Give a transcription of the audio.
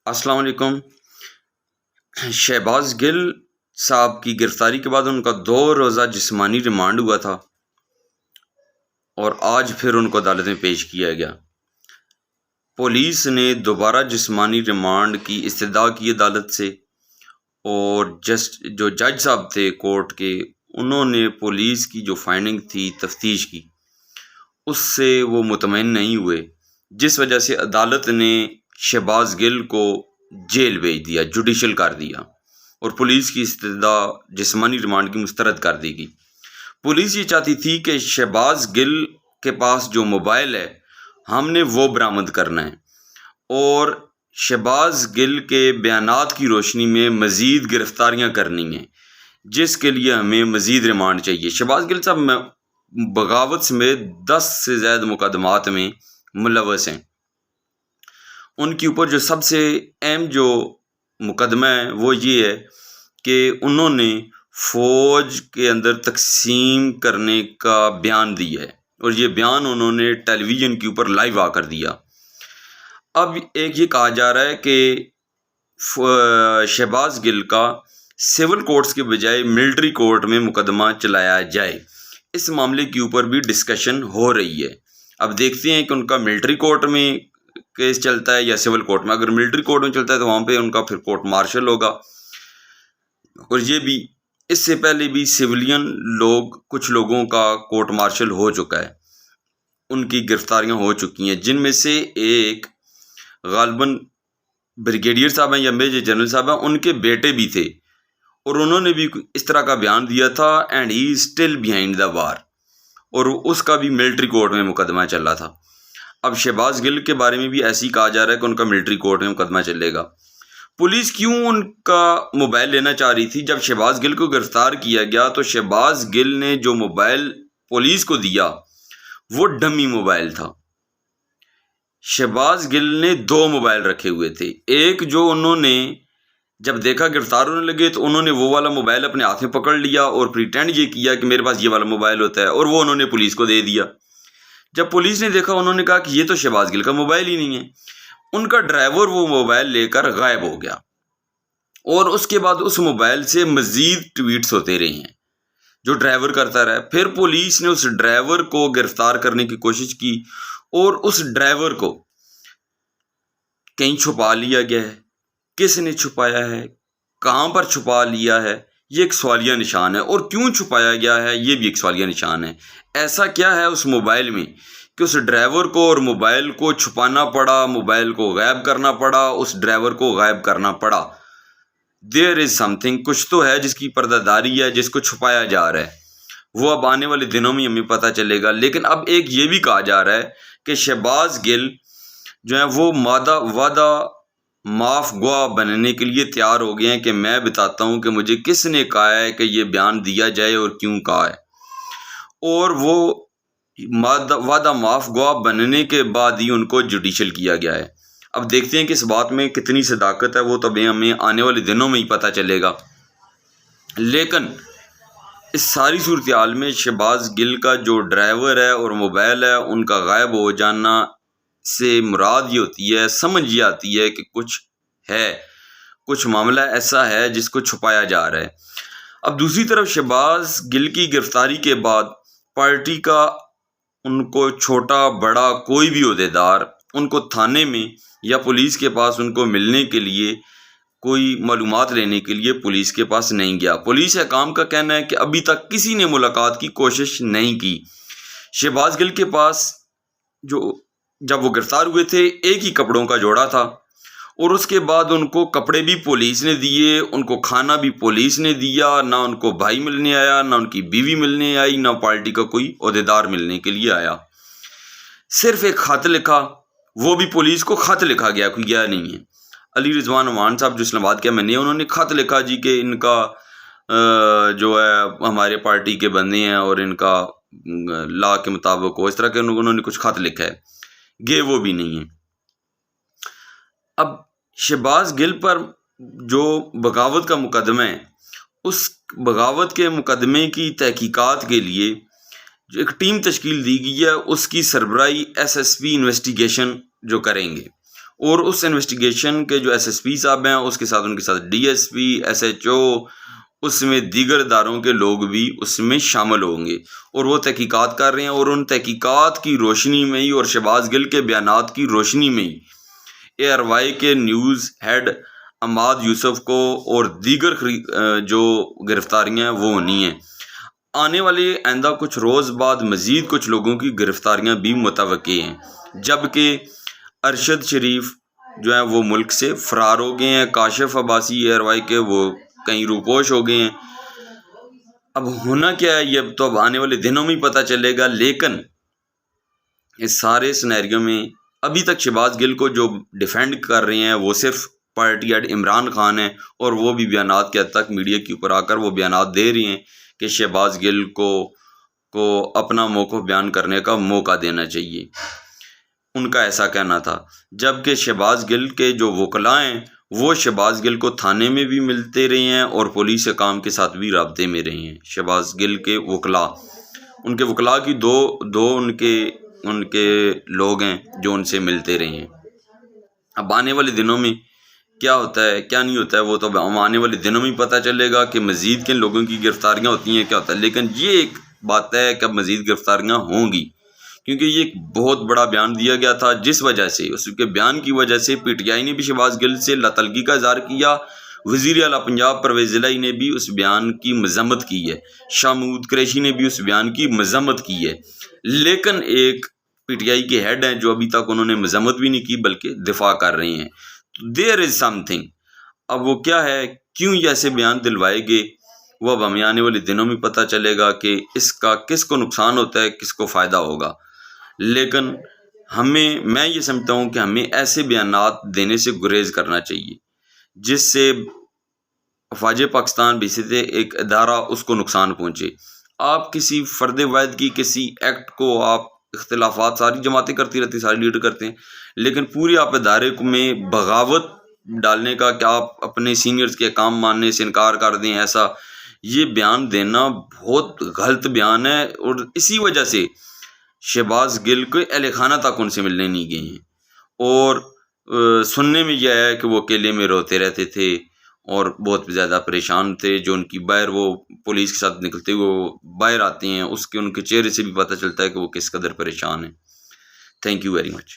السلام علیکم۔ شہباز گل صاحب کی گرفتاری کے بعد ان کا 2 روزہ جسمانی ریمانڈ ہوا تھا اور آج پھر ان کو عدالت میں پیش کیا گیا۔ پولیس نے دوبارہ جسمانی ریمانڈ کی استدعا کی عدالت سے، اور جو جج صاحب تھے کورٹ کے، انہوں نے پولیس کی جو فائنڈنگ تھی تفتیش کی، اس سے وہ مطمئن نہیں ہوئے، جس وجہ سے عدالت نے شہباز گل کو جیل بھیج دیا، جوڈیشل کر دیا، اور پولیس کی استدعا جسمانی ریمانڈ کی مسترد کر دی گئی۔ پولیس یہ چاہتی تھی کہ شہباز گل کے پاس جو موبائل ہے ہم نے وہ برآمد کرنا ہے، اور شہباز گل کے بیانات کی روشنی میں مزید گرفتاریاں کرنی ہیں، جس کے لیے ہمیں مزید ریمانڈ چاہیے۔ شہباز گل صاحب بغاوت سمیت 10 سے زائد مقدمات میں ملوث ہیں۔ ان کے اوپر جو سب سے اہم جو مقدمہ ہے وہ یہ ہے کہ انہوں نے فوج کے اندر تقسیم کرنے کا بیان دیا ہے، اور یہ بیان انہوں نے ٹیلی ویژن کے اوپر لائیو آ کر دیا۔ اب ایک یہ کہا جا رہا ہے کہ شہباز گل کا سول کورٹس کے بجائے ملٹری کورٹ میں مقدمہ چلایا جائے۔ اس معاملے کے اوپر بھی ڈسکشن ہو رہی ہے۔ اب دیکھتے ہیں کہ ان کا ملٹری کورٹ میں کیس چلتا ہے یا سول کورٹ میں۔ اگر ملٹری کورٹ میں چلتا ہے تو وہاں پہ ان کا پھر کورٹ مارشل ہوگا، اور یہ بھی اس سے پہلے بھی سویلین کچھ لوگوں کا کورٹ مارشل ہو چکا ہے، ان کی گرفتاریاں ہو چکی ہیں، جن میں سے ایک غالباً بریگیڈیئر صاحب ہیں یا میجر جنرل صاحب ہیں، ان کے بیٹے بھی تھے، اور انہوں نے بھی اس طرح کا بیان دیا تھا، and he is still behind the war, اور اس کا بھی ملٹری کورٹ میں مقدمہ چل رہا تھا۔ اب شہباز گل کے بارے میں بھی ایسے ہی کہا جا رہا ہے کہ ان کا ملٹری کورٹ میں مقدمہ چلے گا۔ پولیس کیوں ان کا موبائل لینا چاہ رہی تھی؟ جب شہباز گل کو گرفتار کیا گیا تو شہباز گل نے جو موبائل پولیس کو دیا وہ ڈمی موبائل تھا۔ شہباز گل نے 2 موبائل رکھے ہوئے تھے، ایک جو انہوں نے جب دیکھا گرفتار ہونے لگے تو انہوں نے وہ والا موبائل اپنے ہاتھ میں پکڑ لیا اور پریٹینڈ یہ کیا کہ میرے پاس یہ والا موبائل ہوتا ہے، اور وہ انہوں نے پولیس کو دے دیا۔ جب پولیس نے دیکھا انہوں نے کہا کہ یہ تو شہباز گل کا موبائل ہی نہیں ہے۔ ان کا ڈرائیور وہ موبائل لے کر غائب ہو گیا، اور اس کے بعد اس موبائل سے مزید ٹویٹس ہوتے رہے ہیں جو ڈرائیور کرتا رہا۔ پھر پولیس نے اس ڈرائیور کو گرفتار کرنے کی کوشش کی، اور اس ڈرائیور کو کہیں چھپا لیا گیا ہے۔ کس نے چھپایا ہے، کہاں پر چھپا لیا ہے، یہ ایک سوالیہ نشان ہے، اور کیوں چھپایا گیا ہے یہ بھی ایک سوالیہ نشان ہے۔ ایسا کیا ہے اس موبائل میں کہ اس ڈرائیور کو اور موبائل کو چھپانا پڑا، موبائل کو غائب کرنا پڑا، اس ڈرائیور کو غائب کرنا پڑا؟ دیر از سم تھنگ، کچھ تو ہے جس کی پردہ داری ہے، جس کو چھپایا جا رہا ہے۔ وہ اب آنے والے دنوں میں ہمیں پتہ چلے گا۔ لیکن اب ایک یہ بھی کہا جا رہا ہے کہ شہباز گل جو ہے وہ وعدہ معاف گواہ بننے کے لیے تیار ہو گئے ہیں کہ میں بتاتا ہوں کہ مجھے کس نے کہا ہے کہ یہ بیان دیا جائے اور کیوں کہا ہے، اور وہ وعدہ معاف گواہ بننے کے بعد ہی ان کو جوڈیشل کیا گیا ہے۔ اب دیکھتے ہیں کہ اس بات میں کتنی صداقت ہے، وہ تو ہمیں آنے والے دنوں میں ہی پتہ چلے گا۔ لیکن اس ساری صورتحال میں شہباز گل کا جو ڈرائیور ہے اور موبائل ہے، ان کا غائب ہو جانا سے مراد یہ ہوتی ہے، سمجھ یہ آتی ہے کہ کچھ معاملہ ایسا ہے جس کو چھپایا جا رہا ہے۔ اب دوسری طرف شہباز گل کی گرفتاری کے بعد پارٹی کا ان کو چھوٹا بڑا کوئی بھی عہدیدار ان کو تھانے میں یا پولیس کے پاس ان کو ملنے کے لیے، کوئی معلومات لینے کے لیے پولیس کے پاس نہیں گیا۔ پولیس حکام کا کہنا ہے کہ ابھی تک کسی نے ملاقات کی کوشش نہیں کی۔ شہباز گل کے پاس جب وہ گرفتار ہوئے تھے ایک ہی کپڑوں کا جوڑا تھا، اور اس کے بعد ان کو کپڑے بھی پولیس نے دیے، ان کو کھانا بھی پولیس نے دیا، نہ ان کو بھائی ملنے آیا، نہ ان کی بیوی ملنے آئی، نہ پارٹی کا کوئی عہدیدار ملنے کے لیے آیا۔ صرف ایک خط لکھا، وہ بھی پولیس کو خط لکھا گیا، کوئی گیا نہیں ہے۔ علی رضوان عمان صاحب جو اسلام آباد کے میں نے، انہوں نے خط لکھا جی کہ ان کا جو ہے ہمارے پارٹی کے بندے ہیں اور ان کا لا کے مطابق ہو، اس طرح کے انہوں نے کچھ خط لکھا ہے، گئے وہ بھی نہیں ہیں۔ اب شہباز گل پر جو بغاوت کا مقدمہ ہے، اس بغاوت کے مقدمے کی تحقیقات کے لیے جو ایک ٹیم تشکیل دی گئی ہے، اس کی سربراہی ایس ایس پی انویسٹیگیشن جو کریں گے، اور اس انویسٹیگیشن کے جو ایس ایس پی صاحب ہیں اس کے ساتھ ان کے ساتھ D S P S H O اس میں دیگر اداروں کے لوگ بھی اس میں شامل ہوں گے اور وہ تحقیقات کر رہے ہیں، اور ان تحقیقات کی روشنی میں ہی اور شہباز گل کے بیانات کی روشنی میں ہی اے آر وائی کے نیوز ہیڈ عماد یوسف کو اور دیگر جو گرفتاریاں ہیں وہ ہونی ہیں۔ آنے والے آئندہ کچھ روز بعد مزید کچھ لوگوں کی گرفتاریاں بھی متوقع ہیں، جبکہ ارشد شریف جو ہیں وہ ملک سے فرار ہو گئے ہیں، کاشف عباسی اے آر وائی کے وہ کہیں روپوش ہو گئے ہیں۔ اب ہونا کیا ہے یہ تو اب آنے والے دنوں میں ہی پتہ چلے گا، لیکن اس سارے سینیریو میں ابھی تک شہباز گل کو جو ڈیفینڈ کر رہے ہیں وہ صرف پارٹی ہیڈ عمران خان ہیں، اور وہ بھی بیانات کے حد تک میڈیا کے اوپر آ کر وہ بیانات دے رہی ہیں کہ شہباز گل کو اپنا موقف بیان کرنے کا موقع دینا چاہیے، ان کا ایسا کہنا تھا۔ جبکہ شہباز گل کے جو وکلاء ہیں وہ شہباز گل کو تھانے میں بھی ملتے رہے ہیں اور پولیس حکام کے ساتھ بھی رابطے میں رہے ہیں۔ شہباز گل کے وکلاء، ان کے وکلاء کی دو ان کے لوگ ہیں جو ان سے ملتے رہے ہیں۔ اب آنے والے دنوں میں کیا ہوتا ہے کیا نہیں ہوتا ہے وہ تو آنے والے دنوں میں پتہ چلے گا کہ مزید کن لوگوں کی گرفتاریاں ہوتی ہیں، کیا ہوتا ہے۔ لیکن یہ ایک بات ہے کہ اب مزید گرفتاریاں ہوں گی، کیونکہ یہ ایک بہت بڑا بیان دیا گیا تھا، جس وجہ سے اس کے بیان کی وجہ سے پی ٹی آئی نے بھی شہباز گل سے لاتعلقی کا اظہار کیا، وزیر اعلیٰ پنجاب پرویز الہی نے بھی اس بیان کی مذمت کی ہے، شاہ محمود قریشی نے بھی اس بیان کی مذمت کی ہے، لیکن ایک پی ٹی آئی کے ہیڈ ہیں جو ابھی تک انہوں نے مذمت بھی نہیں کی بلکہ دفاع کر رہے ہیں۔ دیر از سم تھنگ، اب وہ کیا ہے، کیوں یہ ایسے بیان دلوائے گے، وہ اب ہمیں آنے والے دنوں میں پتہ چلے گا کہ اس کا کس کو نقصان ہوتا ہے، کس کو فائدہ ہوگا۔ لیکن میں یہ سمجھتا ہوں کہ ہمیں ایسے بیانات دینے سے گریز کرنا چاہیے جس سے افواج پاکستان بحیثیت ایک ادارہ اس کو نقصان پہنچے۔ آپ کسی فرد واحد کی کسی ایکٹ کو آپ اختلافات ساری جماعتیں کرتی رہتی، ساری لیڈر کرتے ہیں، لیکن پورے آپ ادارے میں بغاوت ڈالنے کا کہ آپ اپنے سینئرز کے کام ماننے سے انکار کر دیں، ایسا یہ بیان دینا بہت غلط بیان ہے، اور اسی وجہ سے شہباز گل کو اہل خانہ تک ان سے ملنے نہیں گئے ہیں، اور سننے میں یہ آیا کہ وہ اکیلے میں روتے رہتے تھے اور بہت زیادہ پریشان تھے، جو ان کی باہر وہ پولیس کے ساتھ نکلتے ہوئے وہ باہر آتے ہیں، اس کے ان کے چہرے سے بھی پتہ چلتا ہے کہ وہ کس قدر پریشان ہیں۔ Thank you very much.